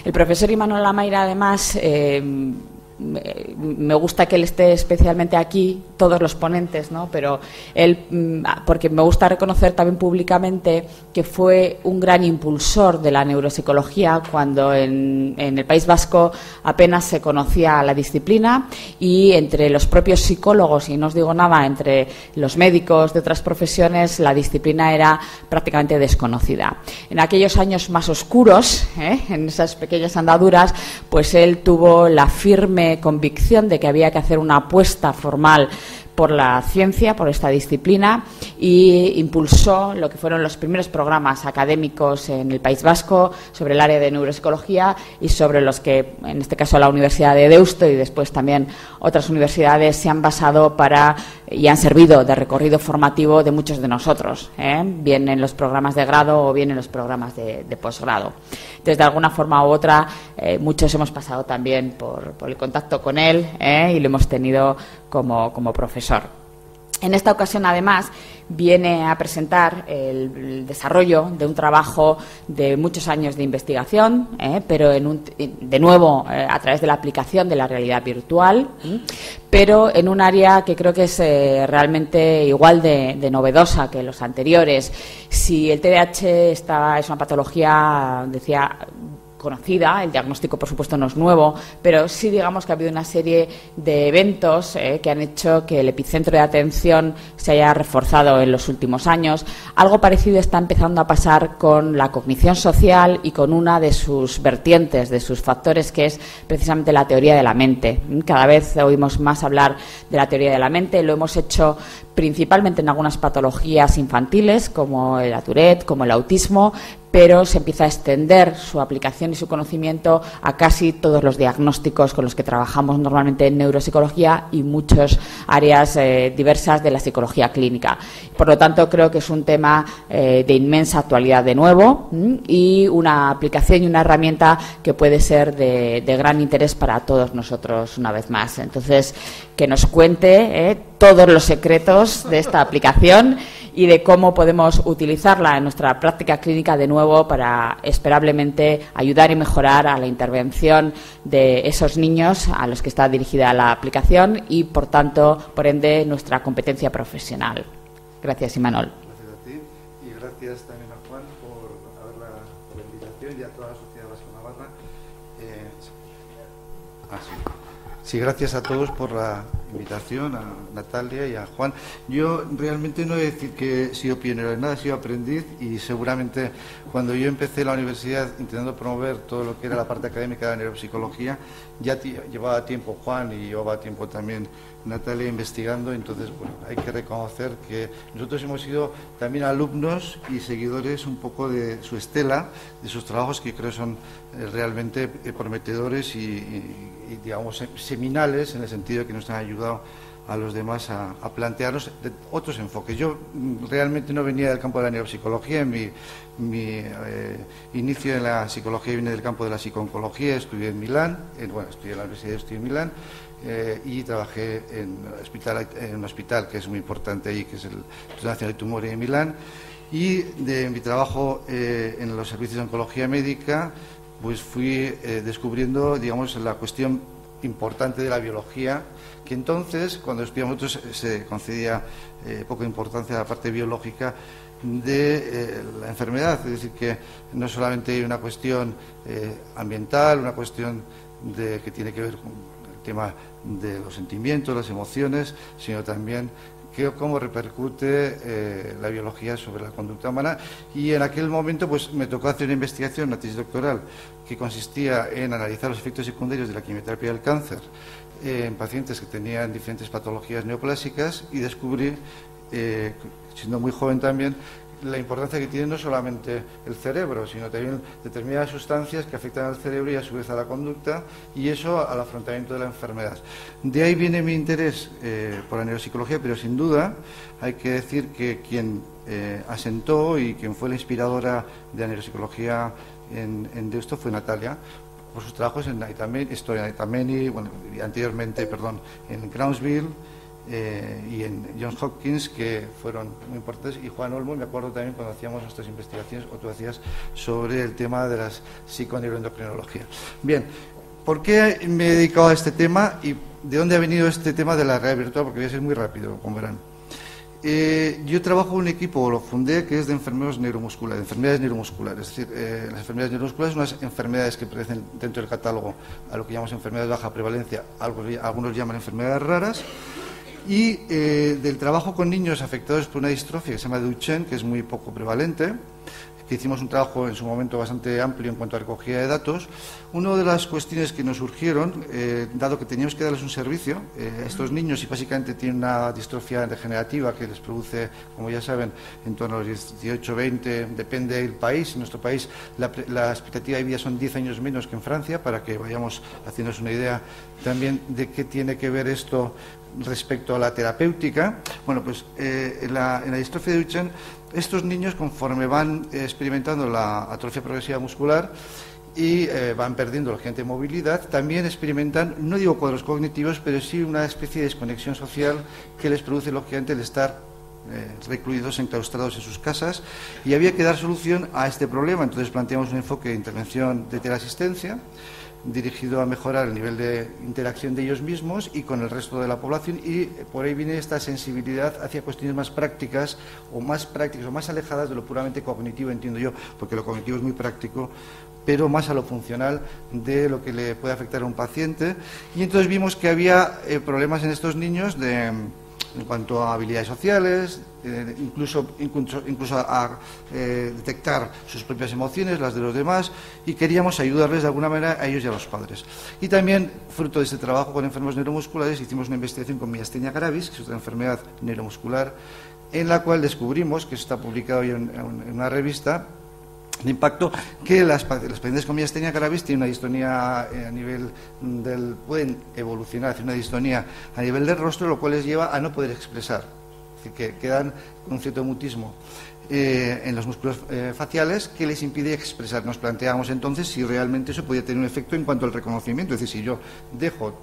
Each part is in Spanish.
El profesor Imanol Lamaira, además, me gusta que él esté especialmente aquí, todos los ponentes, ¿no? Pero él, porque me gusta reconocer también públicamente que fue un gran impulsor de la neuropsicología cuando en el País Vasco apenas se conocía la disciplina, y entre los propios psicólogos, y no os digo nada, entre los médicos de otras profesiones, la disciplina era prácticamente desconocida. En aquellos años más oscuros, en esas pequeñas andaduras, pues él tuvo la firme convicción de que había que hacer una apuesta formal por la ciencia, por esta disciplina, y impulsó lo que fueron los primeros programas académicos en el País Vasco sobre el área de neuropsicología, y sobre los que, en este caso, la Universidad de Deusto y después también otras universidades se han basado y han servido de recorrido formativo de muchos de nosotros, bien en los programas de grado o bien en los programas de posgrado. Entonces, de alguna forma u otra, muchos hemos pasado también por el contacto con él, y lo hemos tenido como profesor. En esta ocasión, además, viene a presentar el desarrollo de un trabajo de muchos años de investigación, pero de nuevo a través de la aplicación de la realidad virtual, pero en un área que creo que es realmente igual de novedosa que los anteriores. Si el TDAH es una patología, decía, conocida, el diagnóstico por supuesto no es nuevo, pero sí digamos que ha habido una serie de eventos que han hecho que el epicentro de atención se haya reforzado en los últimos años. Algo parecido está empezando a pasar con la cognición social y con una de sus vertientes, de sus factores, que es precisamente la teoría de la mente. Cada vez oímos más hablar de la teoría de la mente. Lo hemos hecho principalmente en algunas patologías infantiles como el Tourette, como el autismo, pero se empieza a extender su aplicación y su conocimiento a casi todos los diagnósticos con los que trabajamos normalmente en neuropsicología y muchas áreas diversas de la psicología clínica. Por lo tanto, creo que es un tema de inmensa actualidad de nuevo, y una aplicación y una herramienta que puede ser de gran interés para todos nosotros una vez más. Entonces, que nos cuente todos los secretos de esta aplicación y de cómo podemos utilizarla en nuestra práctica clínica de nuevo para esperablemente ayudar y mejorar a la intervención de esos niños a los que está dirigida la aplicación y, por tanto, por ende, nuestra competencia profesional. Gracias, Imanol. Gracias a ti, y gracias también a Juan por la invitación, y a toda la sociedad vasco-navarra. Sí, gracias a todos por la invitación, a Natalia y a Juan. Yo realmente no he de decir que he sido pionero en nada, he sido aprendiz, y seguramente cuando yo empecé la universidad intentando promover todo lo que era la parte académica de la neuropsicología, ya llevaba tiempo Juan y llevaba tiempo también Natalia investigando. Entonces, bueno, hay que reconocer que nosotros hemos sido también alumnos y seguidores un poco de su estela, de sus trabajos, que creo son realmente prometedores y digamos seminales, en el sentido de que nos han ayudado a los demás a plantearnos otros enfoques. Yo realmente no venía del campo de la neuropsicología. Mi inicio en la psicología viene del campo de la psico-oncología. Estudié en Milán, estudié en la Universidad de Milán, y trabajé en un hospital que es muy importante ahí, que es el Instituto Nacional de Tumores de Milán. Y de mi trabajo en los servicios de oncología médica, pues fui descubriendo, digamos, la cuestión importante de la biología, que entonces, cuando estudiamos nosotros, se concedía poca importancia a la parte biológica de la enfermedad. Es decir, que no solamente hay una cuestión ambiental, una cuestión que tiene que ver con el tema de los sentimientos, las emociones, sino también cómo repercute la biología sobre la conducta humana. Y en aquel momento pues me tocó hacer una investigación, una tesis doctoral, que consistía en analizar los efectos secundarios de la quimioterapia del cáncer en pacientes que tenían diferentes patologías neoplásicas, y descubrí, siendo muy joven también, la importancia que tiene no solamente el cerebro, sino también determinadas sustancias que afectan al cerebro y a su vez a la conducta, y eso al afrontamiento de la enfermedad. De ahí viene mi interés por la neuropsicología, pero sin duda hay que decir que quien asentó y quien fue la inspiradora de la neuropsicología en Deusto fue Natalia, por sus trabajos en Aitameni, anteriormente, en Crownsville, y en Johns Hopkins, que fueron muy importantes, y Juan Olmo, me acuerdo también cuando hacíamos nuestras investigaciones, o tú hacías, sobre el tema de la psiconeuroendocrinología. Bien, ¿por qué me he dedicado a este tema y de dónde ha venido este tema de la realidad virtual? Porque voy a ser muy rápido, como verán. Yo trabajo en un equipo, lo fundé, que es de enfermedades neuromusculares. Es decir, las enfermedades neuromusculares son unas enfermedades que aparecen dentro del catálogo a lo que llamamos enfermedades de baja prevalencia, algunos llaman enfermedades raras, y del trabajo con niños afectados por una distrofia que se llama Duchenne, que es muy poco prevalente, que hicimos un trabajo en su momento bastante amplio en cuanto a recogida de datos. Una de las cuestiones que nos surgieron, dado que teníamos que darles un servicio a estos niños, y básicamente tienen una distrofia degenerativa que les produce, como ya saben, en torno a los 18, 20, depende del país. En nuestro país la expectativa de vida son 10 años menos que en Francia, para que vayamos haciéndonos una idea también de qué tiene que ver esto respecto a la terapéutica. Bueno, pues en la distrofia de Duchenne, estos niños, conforme van experimentando la atrofia progresiva muscular y van perdiendo lógicamente movilidad, también experimentan, no digo cuadros cognitivos, pero sí una especie de desconexión social que les produce lógicamente el estar recluidos, enclaustrados en sus casas, y había que dar solución a este problema. Entonces planteamos un enfoque de intervención de teleasistencia dirigido a mejorar el nivel de interacción de ellos mismos y con el resto de la población, y por ahí viene esta sensibilidad hacia cuestiones más prácticas o más alejadas de lo puramente cognitivo, entiendo yo, porque lo cognitivo es muy práctico, pero más a lo funcional de lo que le puede afectar a un paciente. Y entonces vimos que había problemas en estos niños en cuanto a habilidades sociales, incluso a detectar sus propias emociones, las de los demás, y queríamos ayudarles de alguna manera a ellos y a los padres. Y también, fruto de este trabajo con enfermos neuromusculares, hicimos una investigación con miastenia gravis, que es otra enfermedad neuromuscular, en la cual descubrimos, que está publicado hoy en una revista de impacto, que las pacientes con miastenia gravis tienen una distonía a nivel pueden evolucionar hacia una distonía a nivel del rostro, lo cual les lleva a no poder expresar, es decir, que quedan con un cierto mutismo en los músculos faciales que les impide expresar. Nos planteamos entonces si realmente eso podía tener un efecto en cuanto al reconocimiento, es decir, si yo dejo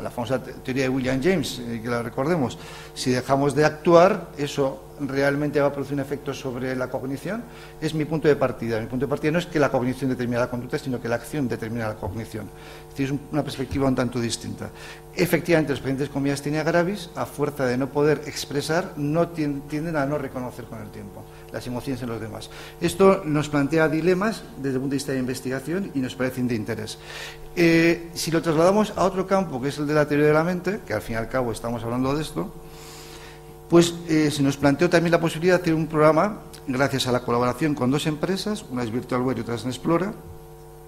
la famosa teoría de William James, que la recordemos, si dejamos de actuar, eso realmente va a producir un efecto sobre la cognición. Es mi punto de partida. Mi punto de partida no es que la cognición determina la conducta, sino que la acción determina la cognición. Es decir, es una perspectiva un tanto distinta. Efectivamente, los pacientes con miastenia gravis, a fuerza de no poder expresar, no tienden a no reconocer con el tiempo las emociones en los demás. Esto nos plantea dilemas desde el punto de vista de investigación y nos parecen de interés. Si lo trasladamos a otro campo, que es el de la teoría de la mente, que al fin y al cabo estamos hablando de esto, pues se nos planteó también la posibilidad de hacer un programa, gracias a la colaboración con dos empresas, una es Virtualware y otra es Explora,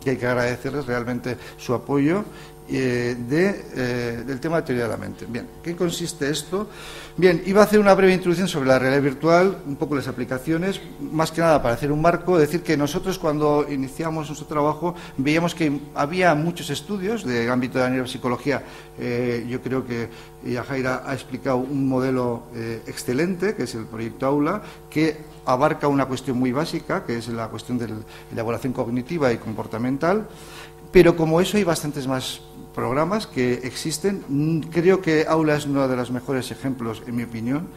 que hay que agradecerles realmente su apoyo del tema de teoría de la mente. Bien, ¿qué consiste esto? Bien, iba a hacer una breve introducción sobre la realidad virtual, un poco las aplicaciones, más que nada para hacer un marco, decir que nosotros cuando iniciamos nuestro trabajo veíamos que había muchos estudios del ámbito de la neuropsicología. Yo creo que Yajaira ha explicado un modelo excelente, que es el proyecto Aula, que abarca una cuestión muy básica, que es la cuestión de la elaboración cognitiva y comportamental, pero como eso hay bastantes más programas que existen. Creo que Aula es uno de los mejores ejemplos, en mi opinión.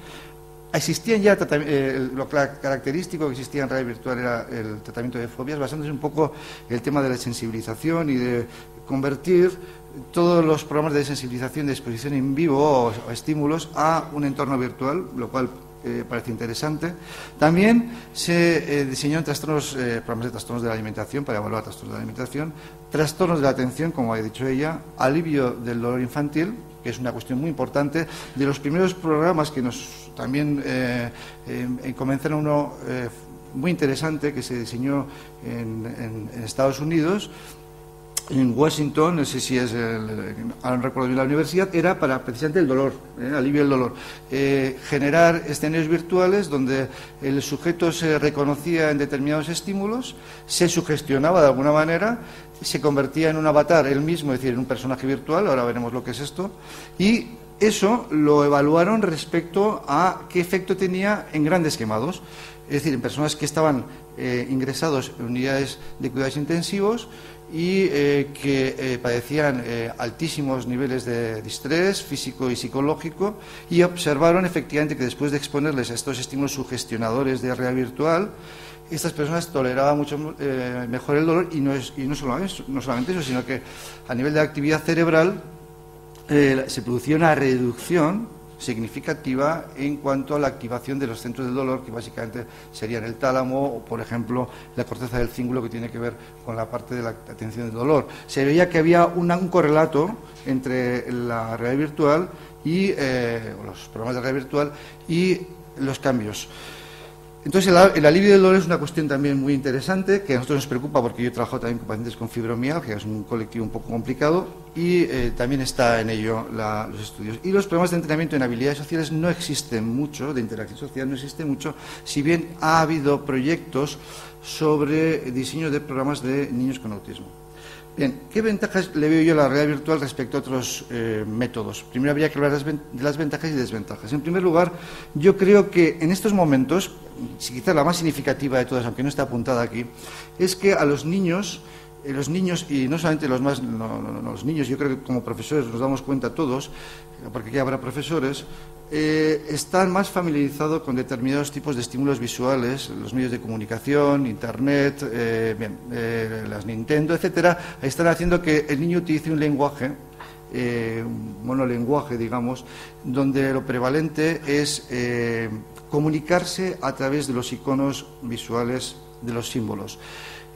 Existían ya, lo característico que existía en realidad virtual era el tratamiento de fobias, basándose un poco en el tema de la sensibilización y de convertir todos los programas de sensibilización de exposición en vivo o estímulos a un entorno virtual, lo cual parece interesante. También se diseñó programas de trastornos de la alimentación para evaluar trastornos de la alimentación, trastornos de la atención, como ha dicho ella, alivio del dolor infantil, que es una cuestión muy importante. De los primeros programas que nos también comenzaron uno muy interesante que se diseñó en Estados Unidos, en Washington, no sé si es, ahora no recuerdo bien la universidad, era para precisamente el dolor, alivio del dolor. Generar escenarios virtuales donde el sujeto se reconocía en determinados estímulos, se sugestionaba de alguna manera, se convertía en un avatar él mismo, es decir, en un personaje virtual, ahora veremos lo que es esto, y eso lo evaluaron respecto a qué efecto tenía en grandes quemados, es decir, en personas que estaban ingresados en unidades de cuidados intensivos, y que padecían altísimos niveles de estrés físico y psicológico, y observaron efectivamente que después de exponerles a estos estímulos sugestionadores de realidad virtual, estas personas toleraban mucho mejor el dolor, y no solamente eso, sino que a nivel de actividad cerebral se producía una reducción significativa en cuanto a la activación de los centros del dolor, que básicamente serían el tálamo o, por ejemplo, la corteza del cíngulo, que tiene que ver con la parte de la atención del dolor. Se veía que había un correlato entre la realidad virtual y los programas de realidad virtual y los cambios. Entonces, el alivio del dolor es una cuestión también muy interesante, que a nosotros nos preocupa, porque yo trabajo también con pacientes con fibromialgia, es un colectivo un poco complicado, y también está en ello los estudios. Y los programas de entrenamiento en habilidades sociales no existen mucho, de interacción social no existe mucho, si bien ha habido proyectos sobre diseño de programas de niños con autismo. Bien, ¿qué ventajas le veo yo a la realidad virtual respecto a otros métodos? Primero habría que hablar de las ventajas y desventajas. En primer lugar, yo creo que en estos momentos, quizás la más significativa de todas, aunque no está apuntada aquí, es que a los niños, y no solamente los niños, yo creo que como profesores nos damos cuenta todos, porque aquí habrá profesores, están más familiarizados con determinados tipos de estímulos visuales, los medios de comunicación, Internet, las Nintendo, etcétera, están haciendo que el niño utilice un lenguaje, un monolenguaje, digamos, donde lo prevalente es comunicarse a través de los iconos visuales, de los símbolos.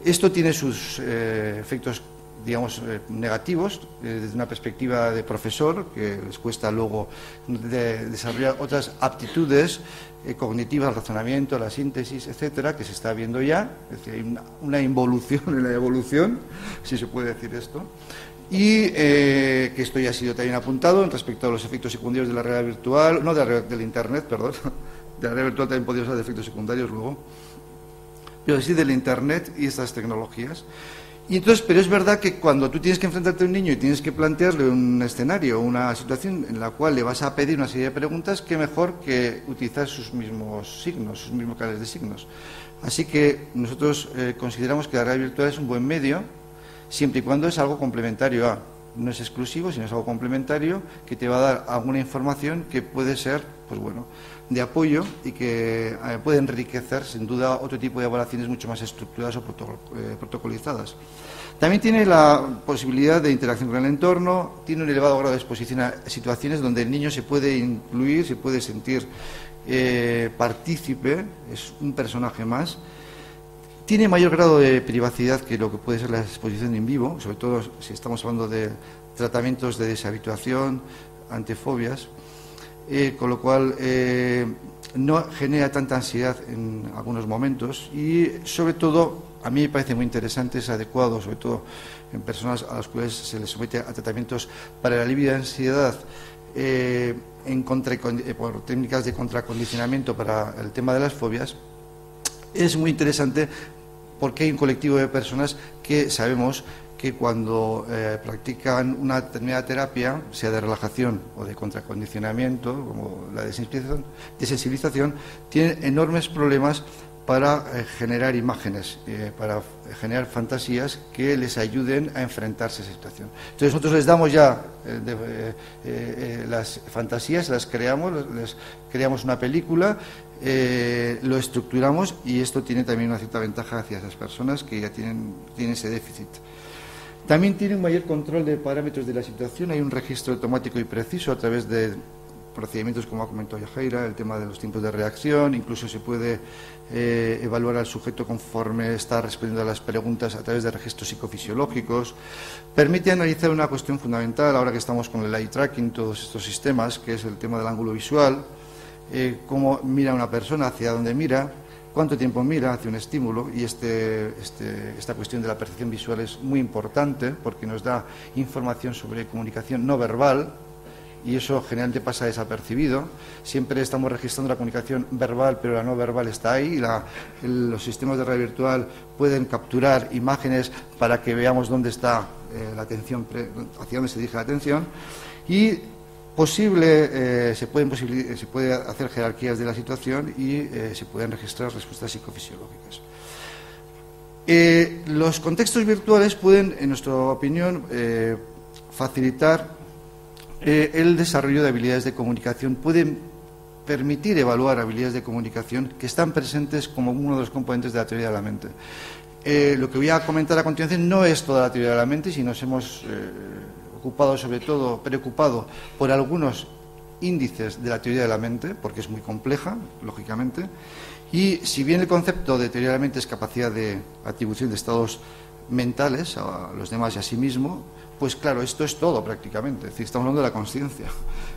Esto tiene sus efectos, digamos, negativos, desde una perspectiva de profesor, que les cuesta luego desarrollar otras aptitudes cognitivas, el razonamiento, la síntesis, etcétera, que se está viendo ya. Es decir, hay una involución en la evolución, si se puede decir esto. Y que esto ya ha sido también apuntado respecto a los efectos secundarios de la realidad virtual, no del Internet, perdón, de la realidad virtual también podría ser de efectos secundarios luego, pero sí del Internet y estas tecnologías. Y entonces, pero es verdad que cuando tú tienes que enfrentarte a un niño y tienes que plantearle un escenario, una situación en la cual le vas a pedir una serie de preguntas, qué mejor que utilizar sus mismos signos, sus mismos canales de signos. Así que nosotros consideramos que la realidad virtual es un buen medio, siempre y cuando es algo complementario a, no es exclusivo, sino es algo complementario que te va a dar alguna información que puede ser, pues bueno, de apoyo, y que puede enriquecer sin duda otro tipo de evaluaciones mucho más estructuradas o protocolizadas. También tiene la posibilidad de interacción con el entorno, tiene un elevado grado de exposición a situaciones donde el niño se puede incluir, se puede sentir partícipe, es un personaje más. Tiene mayor grado de privacidad que lo que puede ser la exposición en vivo, sobre todo si estamos hablando de tratamientos de deshabituación, ante fobias, con lo cual no genera tanta ansiedad en algunos momentos, y sobre todo a mí me parece muy interesante, es adecuado, sobre todo en personas a las cuales se les somete a tratamientos para el alivio de ansiedad por técnicas de contracondicionamiento para el tema de las fobias. Es muy interesante porque hay un colectivo de personas que sabemos que cuando practican una determinada terapia, sea de relajación o de contracondicionamiento, como la desensibilización, tienen enormes problemas para generar imágenes, para generar fantasías que les ayuden a enfrentarse a esa situación. Entonces nosotros les damos ya las fantasías, las creamos, les creamos una película, lo estructuramos, y esto tiene también una cierta ventaja hacia esas personas que ya tienen ese déficit. También tiene un mayor control de parámetros de la situación, hay un registro automático y preciso a través de procedimientos como ha comentado Yajaira, el tema de los tiempos de reacción, incluso se puede evaluar al sujeto conforme está respondiendo a las preguntas a través de registros psicofisiológicos. Permite analizar una cuestión fundamental, ahora que estamos con el eye tracking, todos estos sistemas, que es el tema del ángulo visual, cómo mira una persona, hacia dónde mira, cuánto tiempo mira hacia un estímulo, y esta cuestión de la percepción visual es muy importante porque nos da información sobre comunicación no verbal, y eso generalmente pasa desapercibido. Siempre estamos registrando la comunicación verbal, pero la no verbal está ahí, y los sistemas de realidad virtual pueden capturar imágenes para que veamos dónde está la atención, hacia dónde se dirige la atención, y se puede hacer jerarquías de la situación, y se pueden registrar respuestas psicofisiológicas. Los contextos virtuales pueden, en nuestra opinión, facilitar el desarrollo de habilidades de comunicación, pueden permitir evaluar habilidades de comunicación que están presentes como uno de los componentes de la teoría de la mente. Lo que voy a comentar a continuación no es toda la teoría de la mente, sino nos hemos ocupado, sobre todo, preocupado por algunos índices de la teoría de la mente, porque es muy compleja, lógicamente, y si bien el concepto de teoría de la mente es capacidad de atribución de estados mentales a los demás y a sí mismo, pues claro, esto es todo prácticamente. Es decir, estamos hablando de la consciencia.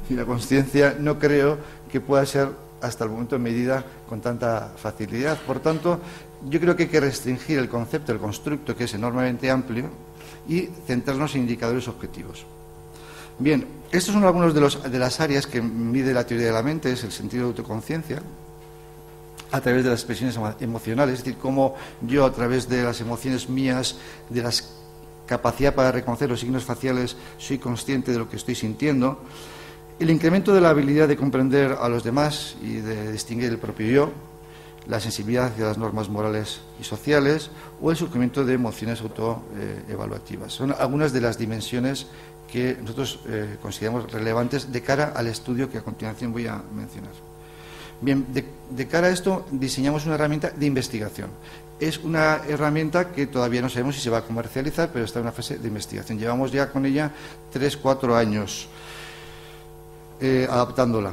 Y la consciencia no creo que pueda ser hasta el momento medida con tanta facilidad. Por tanto, yo creo que hay que restringir el concepto, el constructo, que es enormemente amplio, y centrarnos en indicadores objetivos. Bien, estos son algunos de las áreas que mide la teoría de la mente, es el sentido de autoconciencia, a través de las expresiones emocionales, es decir, cómo yo a través de las emociones mías, de la capacidad para reconocer los signos faciales, soy consciente de lo que estoy sintiendo, el incremento de la habilidad de comprender a los demás y de distinguir el propio yo, la sensibilidad hacia las normas morales y sociales o el surgimiento de emociones autoevaluativas. Son algunas de las dimensiones que nosotros consideramos relevantes de cara al estudio que a continuación voy a mencionar. Bien, de cara a esto diseñamos una herramienta de investigación. Es una herramienta que todavía no sabemos si se va a comercializar, pero está en una fase de investigación. Llevamos ya con ella 3-4 años adaptándola.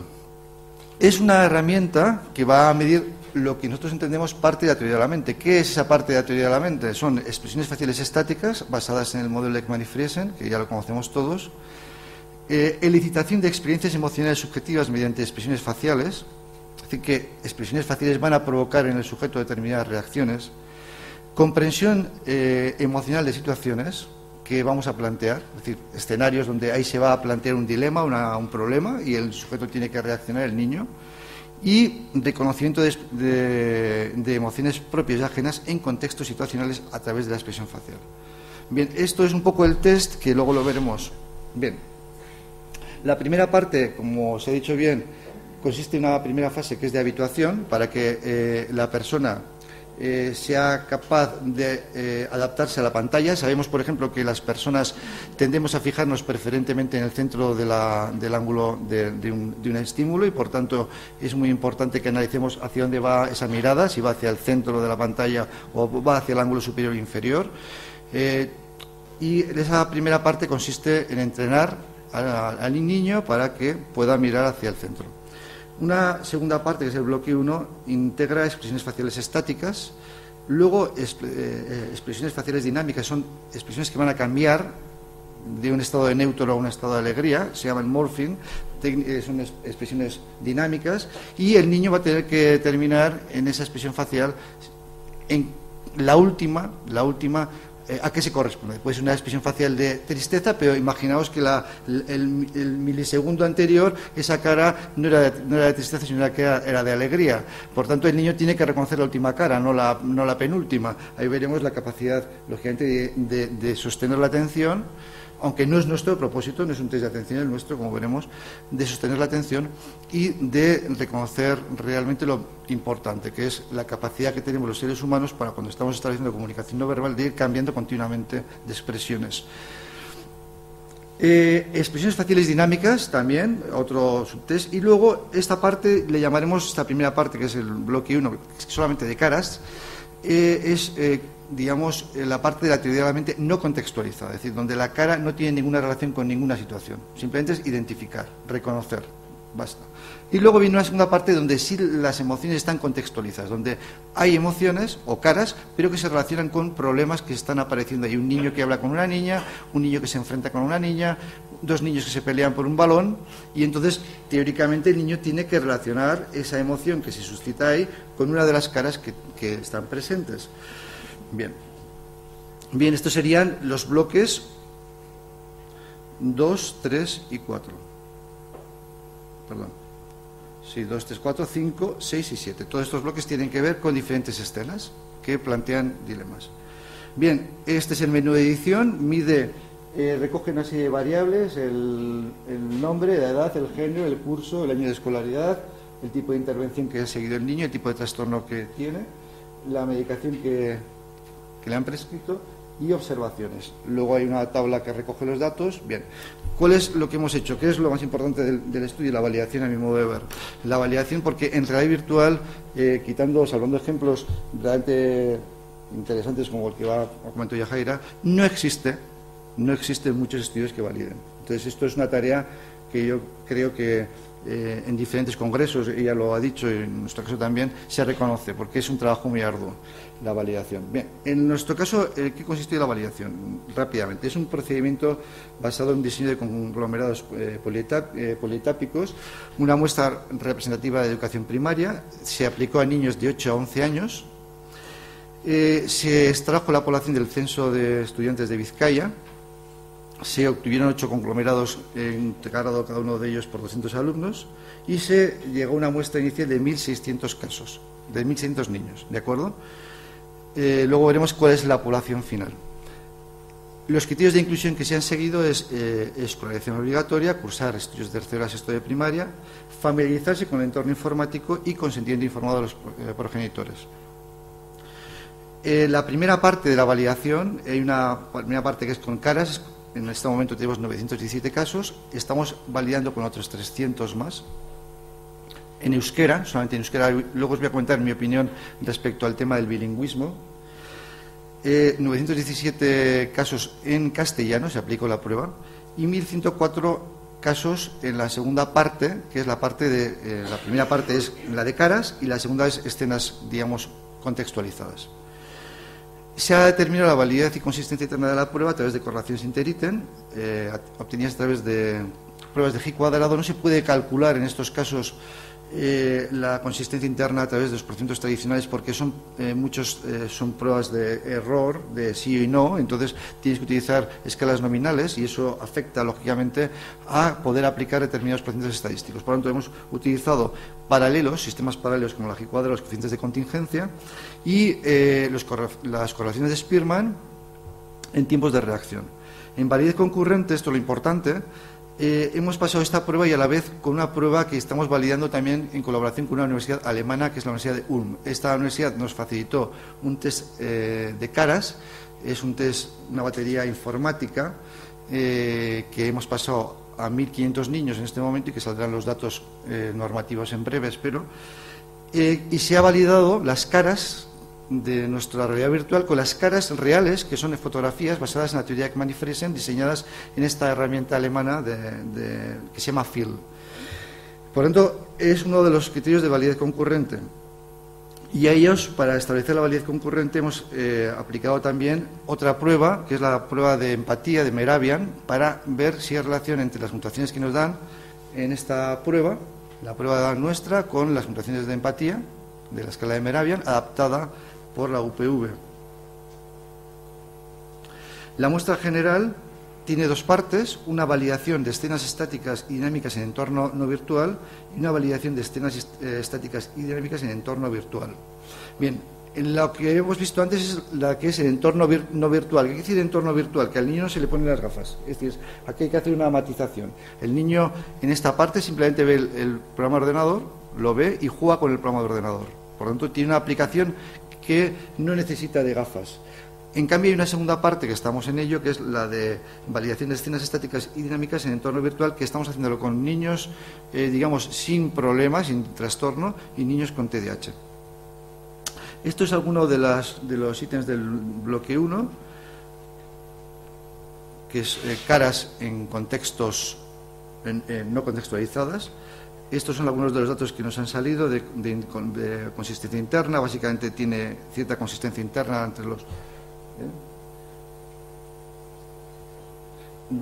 Es una herramienta que va a medir lo que nosotros entendemos parte de la teoría de la mente. ¿Qué es esa parte de la teoría de la mente? Son expresiones faciales estáticas basadas en el modelo de Ekman-Friesen, que ya lo conocemos todos, elicitación de experiencias emocionales subjetivas mediante expresiones faciales, es decir, que expresiones faciales van a provocar en el sujeto determinadas reacciones, comprensión emocional de situaciones que vamos a plantear, es decir, escenarios donde ahí se va a plantear un dilema, un problema, y el sujeto tiene que reaccionar, el niño, y reconocimiento de emociones propias y ajenas en contextos situacionales a través de la expresión facial. Bien, esto es un poco el test, que luego lo veremos. Bien, la primera parte, como os he dicho bien, consiste en una primera fase que es de habituación, para que la persona sea capaz de adaptarse a la pantalla. Sabemos, por ejemplo, que las personas tendemos a fijarnos preferentemente en el centro del ángulo de un estímulo, y por tanto es muy importante que analicemos hacia dónde va esa mirada, si va hacia el centro de la pantalla o va hacia el ángulo superior o inferior. Y esa primera parte consiste en entrenar al niño para que pueda mirar hacia el centro. Una segunda parte, que es el bloque 1, integra expresiones faciales estáticas, luego expresiones faciales dinámicas, son expresiones que van a cambiar de un estado de neutro a un estado de alegría, se llaman morphing, son expresiones dinámicas, y el niño va a tener que determinar en esa expresión facial, en la última, ¿a qué se corresponde? Puede ser una expresión facial de tristeza, pero imaginaos que el milisegundo anterior esa cara no era de tristeza, sino que era de alegría. Por tanto, el niño tiene que reconocer la última cara, no la penúltima. Ahí veremos la capacidad, lógicamente, de sostener la atención, aunque no es nuestro propósito, no es un test de atención el nuestro, como veremos, de sostener la atención y de reconocer realmente lo importante, que es la capacidad que tenemos los seres humanos para, cuando estamos estableciendo comunicación no verbal, de ir cambiando continuamente de expresiones. Expresiones faciales dinámicas también, otro subtest, y luego esta parte le llamaremos, esta primera parte, que es el bloque 1, solamente de caras, digamos, la parte de la teoría de la mente no contextualizada, es decir, donde la cara no tiene ninguna relación con ninguna situación, simplemente es identificar, reconocer, basta. Y luego viene una segunda parte donde sí las emociones están contextualizadas, donde hay emociones o caras, pero que se relacionan con problemas que están apareciendo. Hay un niño que habla con una niña, un niño que se enfrenta con una niña, dos niños que se pelean por un balón, y entonces, teóricamente, el niño tiene que relacionar esa emoción que se suscita ahí con una de las caras que están presentes. Bien, estos serían los bloques 2, 3 y 4. Perdón. Sí, 2, 3, 4, 5, 6 y 7. Todos estos bloques tienen que ver con diferentes escenas que plantean dilemas. Bien, este es el menú de edición, recoge una serie de variables, el nombre, la edad, el género, el curso, el año de escolaridad, el tipo de intervención que ha seguido el niño, el tipo de trastorno que tiene, la medicación que que le han prescrito y observaciones. Luego hay una tabla que recoge los datos. Bien, ¿cuál es lo que hemos hecho? ¿Qué es lo más importante del estudio? La validación, a mi modo de ver. La validación, porque en realidad virtual, salvando ejemplos realmente interesantes como el que comentó Yajaira, no existen muchos estudios que validen. Entonces, esto es una tarea que yo creo que en diferentes congresos, ella lo ha dicho y en nuestro caso también, se reconoce, porque es un trabajo muy arduo, la validación. Bien, en nuestro caso, ¿qué consiste la validación? Rápidamente, es un procedimiento basado en un diseño de conglomerados politápicos, una muestra representativa de educación primaria, se aplicó a niños de 8 a 11 años, se extrajo la población del censo de estudiantes de Vizcaya, se obtuvieron 8 conglomerados integrados cada uno de ellos por 200 alumnos y se llegó a una muestra inicial de 1.600 casos, de 1.600 niños, ¿de acuerdo? Luego veremos cuál es la población final. Los criterios de inclusión que se han seguido es escolarización obligatoria, cursar estudios de tercero a sexto de primaria, familiarizarse con el entorno informático y consentimiento informado de los progenitores. La primera parte de la validación, hay una primera parte que es con caras. En este momento tenemos 917 casos, estamos validando con otros 300 más. En euskera, solamente en euskera, luego os voy a comentar mi opinión respecto al tema del bilingüismo. 917 casos en castellano, se aplicó la prueba, y 1.104 casos en la segunda parte, que es la parte de... la primera parte es la de caras y la segunda es escenas, digamos, contextualizadas. Se ha determinado la validez y consistencia interna de la prueba a través de correlaciones inter-ítem, obtenidas a través de pruebas de G cuadrado. No se puede calcular en estos casos la consistencia interna a través de los procedimientos tradicionales, porque son son pruebas de error, de sí y no. Entonces tienes que utilizar escalas nominales y eso afecta lógicamente a poder aplicar determinados procedimientos estadísticos. Por lo tanto, hemos utilizado sistemas paralelos como la G cuadrado, los coeficientes de contingencia y las correlaciones de Spearman en tiempos de reacción. En validez concurrente, esto es lo importante. Hemos pasado esta prueba y a la vez con una prueba que estamos validando también en colaboración con una universidad alemana, que es la Universidad de Ulm. Esta universidad nos facilitó un test de caras, es un test, una batería informática que hemos pasado a 1.500 niños en este momento y que saldrán los datos normativos en breve, espero. Y se ha validado las caras de nuestra realidad virtual con las caras reales, que son fotografías basadas en la teoría Ekman-Friesen, diseñadas en esta herramienta alemana que se llama FIL. Por lo tanto, es uno de los criterios de validez concurrente. Y a ellos, para establecer la validez concurrente, hemos aplicado también otra prueba, que es la prueba de empatía de Mehrabian, para ver si hay relación entre las puntuaciones que nos dan en esta prueba, la prueba nuestra, con las puntuaciones de empatía de la escala de Mehrabian, adaptada por la UPV. La muestra general tiene dos partes: una validación de escenas estáticas y dinámicas en entorno no virtual y una validación de escenas estáticas y dinámicas en entorno virtual. Bien, en lo que hemos visto antes es la que es el entorno no virtual. ¿Qué quiere decir entorno virtual? Que al niño no se le ponen las gafas. Es decir, aquí hay que hacer una matización. El niño en esta parte simplemente ve el programa de ordenador, lo ve y juega con el programa de ordenador. Por lo tanto, tiene una aplicación que no necesita de gafas. En cambio, hay una segunda parte que estamos en ello, que es la de validación de escenas estáticas y dinámicas en entorno virtual, que estamos haciéndolo con niños, digamos, sin problemas, sin trastorno, y niños con TDAH. Esto es alguno de los ítems del bloque 1, que es caras en contextos no contextualizadas. Estos son algunos de los datos que nos han salido de consistencia interna. Básicamente tiene cierta consistencia interna entre los...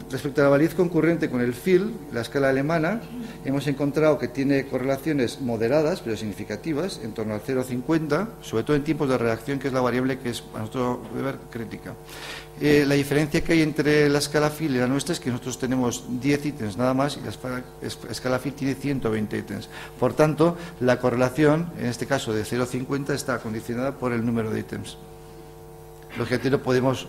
Respecto a la validez concurrente con el FIL, la escala alemana, hemos encontrado que tiene correlaciones moderadas, pero significativas, en torno al 0,50, sobre todo en tiempos de reacción, que es la variable que es, a nuestro ver, crítica. La diferencia que hay entre la escala FIL y la nuestra es que nosotros tenemos 10 ítems nada más y la escala FIL tiene 120 ítems. Por tanto, la correlación, en este caso de 0,50, está condicionada por el número de ítems. Lógicamente no podemos...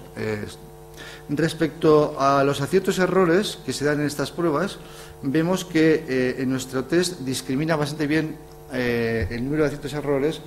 Respecto a los aciertos y errores que se dan en estas pruebas, vemos que en nuestro test discrimina bastante bien el número de aciertos y errores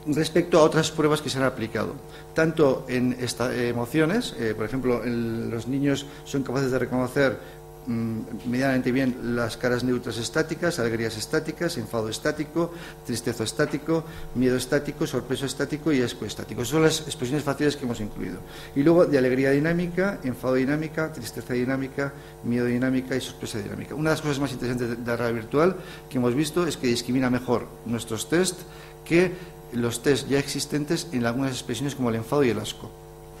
respecto a otras pruebas que se han aplicado, tanto en emociones, por ejemplo, los niños son capaces de reconocer medianamente bien las caras neutras estáticas, alegrías estáticas, enfado estático, tristeza estático, miedo estático, sorpresa estático y asco estático. Esas son las expresiones faciales que hemos incluido. Y luego de alegría dinámica, enfado dinámica, tristeza dinámica, miedo dinámica y sorpresa dinámica. Una de las cosas más interesantes de la realidad virtual que hemos visto es que discrimina mejor nuestros test que los test ya existentes en algunas expresiones como el enfado y el asco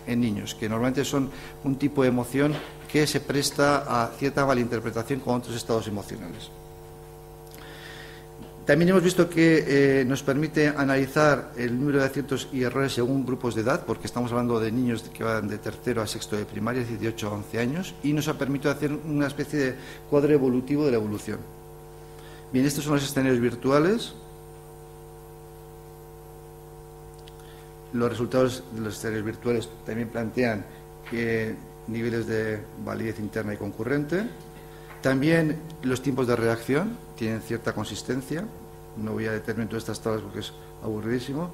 en niños, que normalmente son un tipo de emoción que se presta a cierta malinterpretación con otros estados emocionales. También hemos visto que nos permite analizar el número de aciertos y errores según grupos de edad, porque estamos hablando de niños que van de tercero a sexto de primaria, es decir, de 8 a 11 años, y nos ha permitido hacer una especie de cuadro evolutivo de la evolución. Bien, estos son los escenarios virtuales. Los resultados de los escenarios virtuales también plantean niveles de validez interna y concurrente. También los tiempos de reacción tienen cierta consistencia. No voy a determinar todas estas tablas porque es aburridísimo.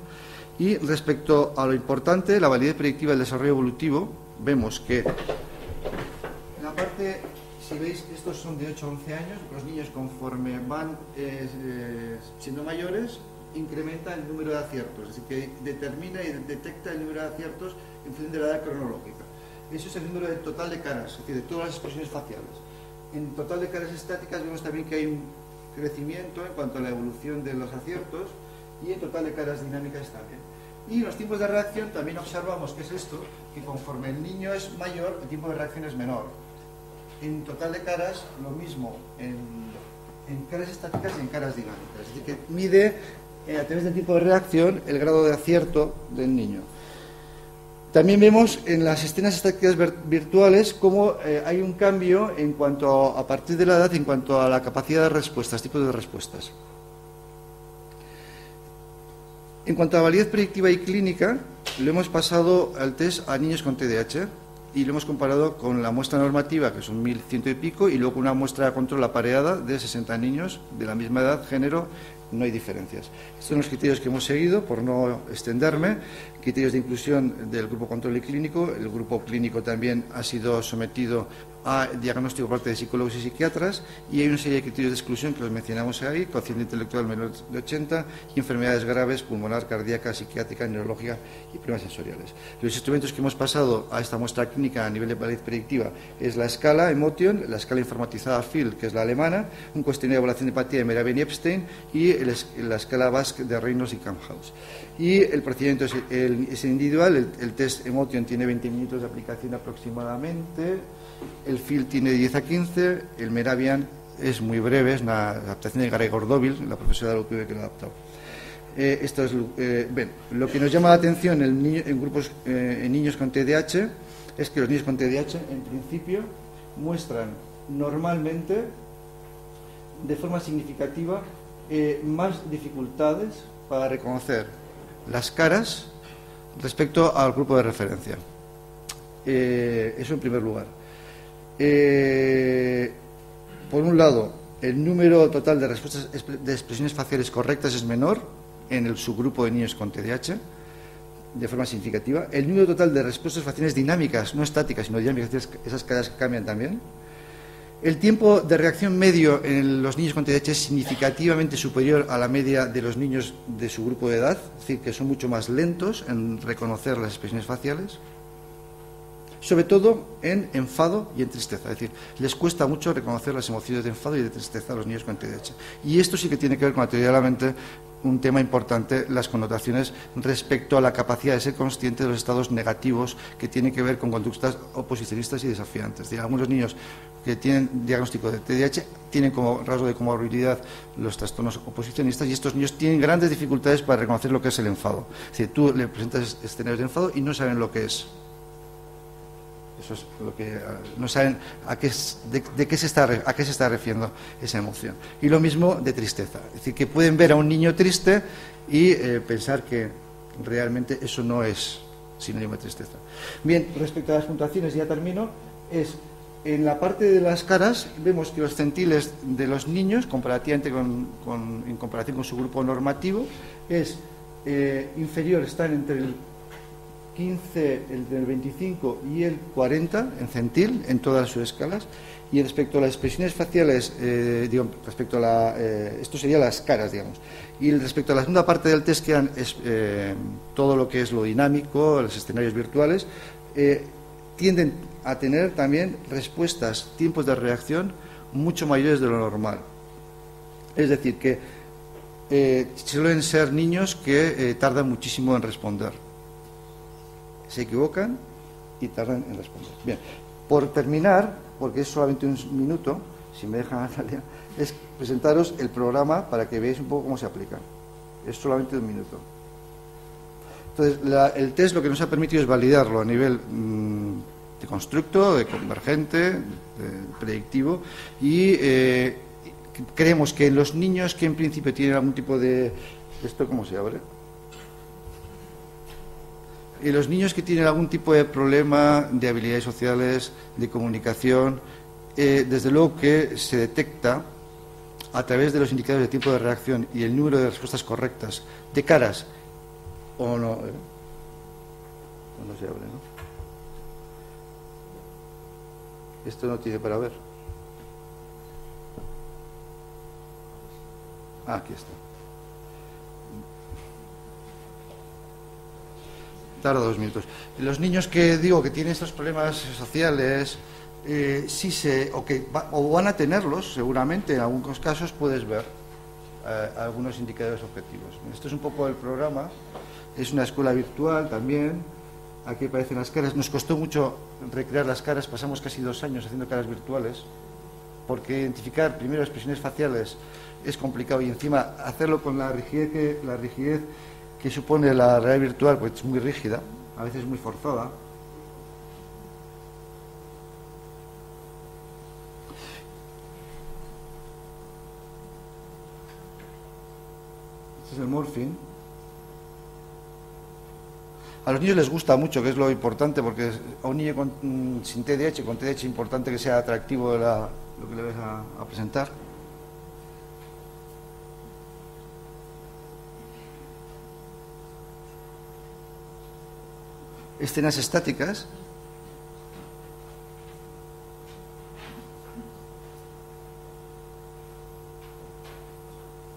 Y respecto a lo importante, la validez predictiva del desarrollo evolutivo, vemos que en la parte, si veis, estos son de 8 a 11 años. Los niños, conforme van siendo mayores, incrementa el número de aciertos, así que determina y detecta el número de aciertos en función de la edad cronológica. Eso es el número del total de caras, es decir, de todas las expresiones faciales. En total de caras estáticas vemos también que hay un crecimiento en cuanto a la evolución de los aciertos y en total de caras dinámicas también. Y en los tiempos de reacción también observamos que es esto, que conforme el niño es mayor, el tiempo de reacción es menor. En total de caras, lo mismo en caras estáticas y en caras dinámicas, es decir, que mide a través del tiempo de reacción el grado de acierto del niño. También vemos en las escenas estáticas virtuales cómo hay un cambio en cuanto a partir de la edad, en cuanto a la capacidad de respuestas, tipos de respuestas. En cuanto a validez predictiva y clínica, lo hemos pasado al test a niños con TDAH y lo hemos comparado con la muestra normativa, que son 1.100 y pico, y luego con una muestra de control apareada de 60 niños de la misma edad, género. No hay diferencias. Estos son los criterios que hemos seguido, por no extenderme. Criterios de inclusión del grupo control y clínico. El grupo clínico también ha sido sometido a diagnóstico por parte de psicólogos y psiquiatras, y hay una serie de criterios de exclusión que los mencionamos ahí: cociente intelectual menor de 80 y enfermedades graves, pulmonar, cardíaca, psiquiátrica, neurológica y problemas sensoriales. Los instrumentos que hemos pasado a esta muestra clínica a nivel de validez predictiva es la escala Emotion, la escala informatizada FIL, que es la alemana, un cuestionario de evaluación de empatía de Meravian y Epstein, y la escala Basque de Reynolds y Kamphaus. Y el procedimiento es individual. El test Emotion tiene 20 minutos de aplicación aproximadamente. El FIL tiene 10 a 15, el Meravian es muy breve, es una adaptación de Gregor Dobil, la profesora de la UPV que lo ha adaptado. Esto es lo que nos llama la atención en grupos en niños con TDAH es que los niños con TDAH en principio muestran normalmente de forma significativa más dificultades para reconocer las caras respecto al grupo de referencia. Eso en primer lugar. Por un lado, el número total de respuestas de expresiones faciales correctas es menor en el subgrupo de niños con TDAH, de forma significativa. El número total de respuestas faciales dinámicas, no estáticas, sino dinámicas, esas caras cambian también. El tiempo de reacción medio en los niños con TDAH es significativamente superior a la media de los niños de su grupo de edad, es decir, que son mucho más lentos en reconocer las expresiones faciales. Sobre todo en enfado y en tristeza, es decir, les cuesta mucho reconocer las emociones de enfado y de tristeza a los niños con TDAH. Y esto sí que tiene que ver con la teoría de la mente, un tema importante, las connotaciones respecto a la capacidad de ser consciente de los estados negativos que tienen que ver con conductas oposicionistas y desafiantes. Es decir, algunos niños que tienen diagnóstico de TDAH tienen como rasgo de comorbilidad los trastornos oposicionistas, y estos niños tienen grandes dificultades para reconocer lo que es el enfado. Es decir, tú le presentas escenarios de enfado y no saben lo que es. Eso es lo que no saben a qué se está refiriendo esa emoción. Y lo mismo de tristeza, es decir, que pueden ver a un niño triste y pensar que realmente eso no es sinónimo de tristeza. Bien, respecto a las puntuaciones, ya termino, en la parte de las caras vemos que los centiles de los niños, comparativamente en comparación con su grupo normativo, es inferior están entre el 15, entre el 25 y el 40 en centil, en todas sus escalas. Y respecto a las expresiones faciales, respecto a esto serían las caras, digamos. Y respecto a la segunda parte del test, que eran todo lo que es lo dinámico, los escenarios virtuales, tienden a tener también respuestas, tiempos de reacción mucho mayores de lo normal. Es decir, que suelen ser niños que tardan muchísimo en responder. Se equivocan y tardan en responder. Bien, por terminar, porque es solamente un minuto, si me dejan, Natalia, es presentaros el programa para que veáis un poco cómo se aplica. Es solamente un minuto. Entonces, el test lo que nos ha permitido es validarlo a nivel de constructo, de convergente, de predictivo, y creemos que en los niños que en principio tienen algún tipo de... ¿Esto cómo se abre? Y los niños que tienen algún tipo de problema de habilidades sociales, de comunicación, desde luego que se detecta a través de los indicadores de tiempo de reacción y el número de respuestas correctas, de caras o no. No se abre, ¿no? Esto no tiene para ver. Ah, aquí está. Tarda 2 minutos. Los niños que digo que tienen estos problemas sociales, o van a tenerlos, seguramente, en algunos casos puedes ver algunos indicadores objetivos. Esto es un poco el programa. Es una escuela virtual también. Aquí aparecen las caras. Nos costó mucho recrear las caras. Pasamos casi 2 años haciendo caras virtuales, porque identificar primero expresiones faciales es complicado, y encima hacerlo con la rigidez que supone la realidad virtual, pues es muy rígida, a veces muy forzada. Este es el morphing. A los niños les gusta mucho, que es lo importante, porque a un niño sin TDAH, con TDAH es importante que sea atractivo lo que le vas a presentar. Escenas estáticas.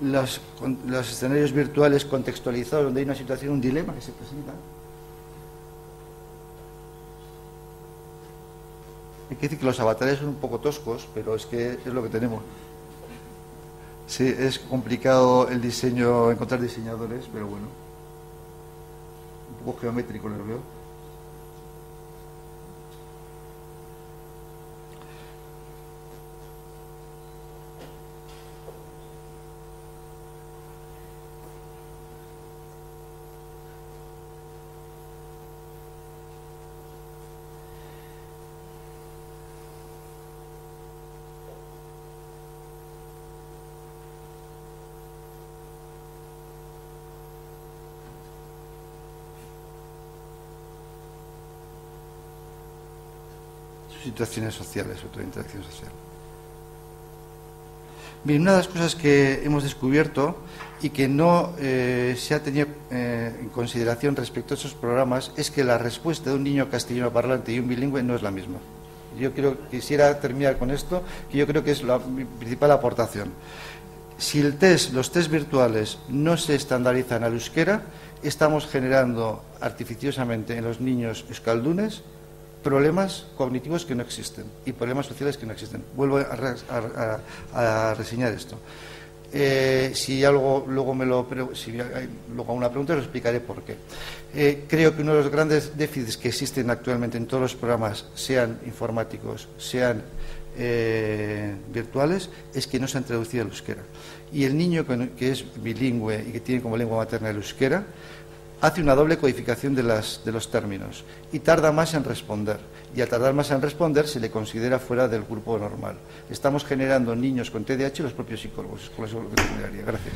Los escenarios virtuales contextualizados, donde hay una situación, un dilema que se presenta. Hay que decir que los avatares son un poco toscos, pero es que es lo que tenemos. Sí, es complicado el diseño, encontrar diseñadores, pero bueno. Un poco geométrico lo veo. Situaciones sociales, sobre todo interacción social. Bien, una de las cosas que hemos descubierto y que no se ha tenido en consideración respecto a esos programas es que la respuesta de un niño castellano parlante y un bilingüe no es la misma. Yo quisiera terminar con esto, que yo creo que es mi principal aportación. Si los test virtuales no se estandarizan al euskera, estamos generando artificiosamente en los niños euskaldunes problemas cognitivos que no existen y problemas sociales que no existen. Vuelvo a reseñar esto. Si algo luego si hay luego una pregunta, os explicaré por qué. Creo que uno de los grandes déficits que existen actualmente en todos los programas, sean informáticos, sean virtuales, es que no se han traducido al euskera. Y el niño que es bilingüe y que tiene como lengua materna el euskera, hace una doble codificación de los términos y tarda más en responder. Y al tardar más en responder se le considera fuera del grupo normal. Estamos generando niños con TDAH y los propios psicólogos. Con eso lo que terminaría. Gracias.